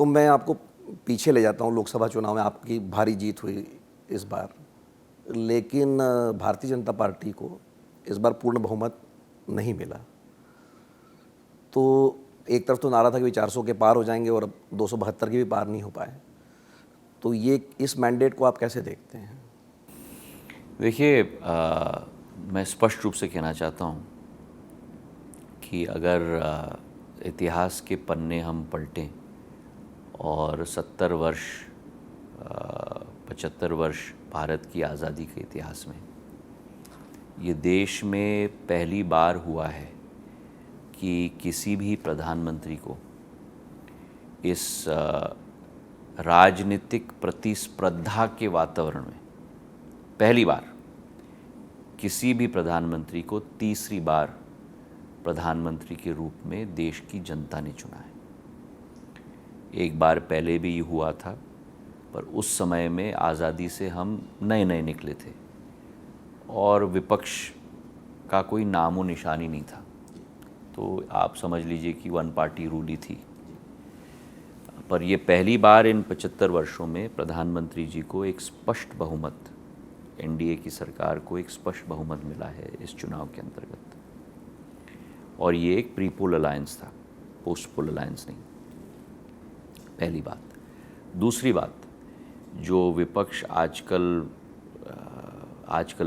तो मैं आपको पीछे ले जाता हूँ। लोकसभा चुनाव में आपकी भारी जीत हुई इस बार, लेकिन भारतीय जनता पार्टी को इस बार पूर्ण बहुमत नहीं मिला। तो एक तरफ तो नारा था कि 400 के पार हो जाएंगे और अब 272 के भी पार नहीं हो पाए। तो ये इस मैंडेट को आप कैसे देखते हैं? देखिए, मैं स्पष्ट रूप से कहना चाहता हूँ कि अगर इतिहास के पन्ने हम पलटें और 70 वर्ष 75 वर्ष भारत की आज़ादी के इतिहास में ये देश में पहली बार हुआ है कि किसी भी प्रधानमंत्री को इस राजनीतिक प्रतिस्पर्धा के वातावरण में पहली बार किसी भी प्रधानमंत्री को तीसरी बार प्रधानमंत्री के रूप में देश की जनता ने चुना है। एक बार पहले भी ये हुआ था, पर उस समय में आज़ादी से हम नए नए निकले थे और विपक्ष का कोई नामो निशानी नहीं था। तो आप समझ लीजिए कि वन पार्टी रूल ही थी। पर ये पहली बार इन 75 वर्षों में प्रधानमंत्री जी को एक स्पष्ट बहुमत, एनडीए की सरकार को एक स्पष्ट बहुमत मिला है इस चुनाव के अंतर्गत। और ये एक प्री पोल अलायंस था, पोस्ट पोल अलायंस नहीं। पहली बात। दूसरी बात, जो विपक्ष आजकल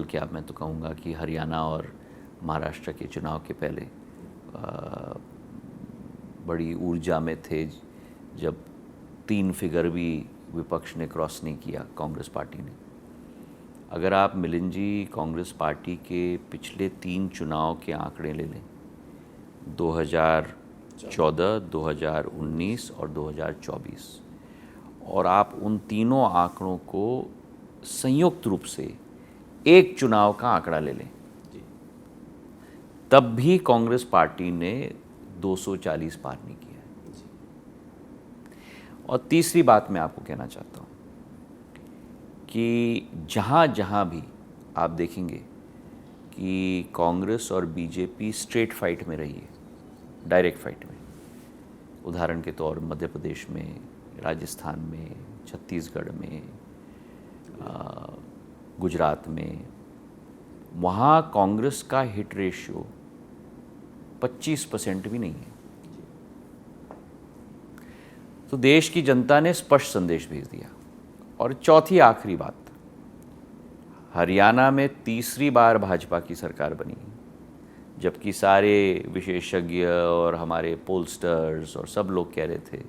क्या मैं तो कहूँगा कि हरियाणा और महाराष्ट्र के चुनाव के पहले बड़ी ऊर्जा में थे, जब 3 फिगर भी विपक्ष ने क्रॉस नहीं किया, कांग्रेस पार्टी ने। अगर आप मिलिंद जी कांग्रेस पार्टी के पिछले 3 चुनाव के आंकड़े ले लें, 2014, 2019 और 2024, और आप उन तीनों आंकड़ों को संयुक्त रूप से एक चुनाव का आंकड़ा ले लें, तब भी कांग्रेस पार्टी ने 240 पार नहीं किया है। और तीसरी बात मैं आपको कहना चाहता हूँ कि जहाँ जहाँ भी आप देखेंगे कि कांग्रेस और बीजेपी स्ट्रेट फाइट में रही है, डायरेक्ट फाइट में, उदाहरण के तौर मध्य प्रदेश में, राजस्थान में, छत्तीसगढ़ में, गुजरात में, वहाँ कांग्रेस का हिट रेशियो 25% भी नहीं है। तो देश की जनता ने स्पष्ट संदेश भेज दिया। और चौथी आखिरी बात, हरियाणा में तीसरी बार भाजपा की सरकार बनी, जबकि सारे विशेषज्ञ और हमारे पोलस्टर्स और सब लोग कह रहे थे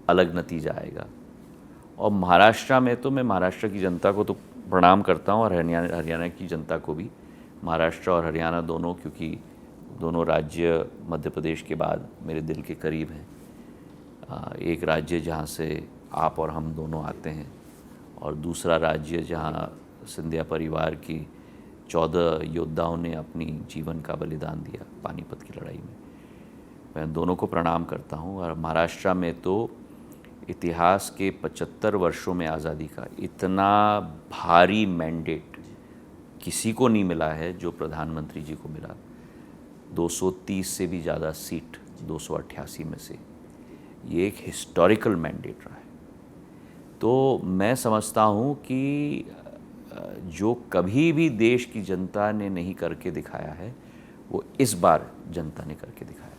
अलग नतीजा आएगा। और महाराष्ट्र में तो मैं महाराष्ट्र की जनता को तो प्रणाम करता हूँ, और हरियाणा की जनता को भी। महाराष्ट्र और हरियाणा दोनों, क्योंकि दोनों राज्य मध्य प्रदेश के बाद मेरे दिल के करीब हैं। एक राज्य जहाँ से आप और हम दोनों आते हैं, और दूसरा राज्य जहाँ सिंधिया परिवार की 14 योद्धाओं ने अपनी जीवन का बलिदान दिया पानीपत की लड़ाई में। मैं दोनों को प्रणाम करता हूँ। और महाराष्ट्र में तो इतिहास के 75 वर्षों में आज़ादी का इतना भारी मैंडेट किसी को नहीं मिला है जो प्रधानमंत्री जी को मिला। 230 से भी ज़्यादा सीट 288 में से, ये एक हिस्टोरिकल मैंडेट रहा है। तो मैं समझता हूँ कि जो कभी भी देश की जनता ने नहीं करके दिखाया है, वो इस बार जनता ने करके दिखाया।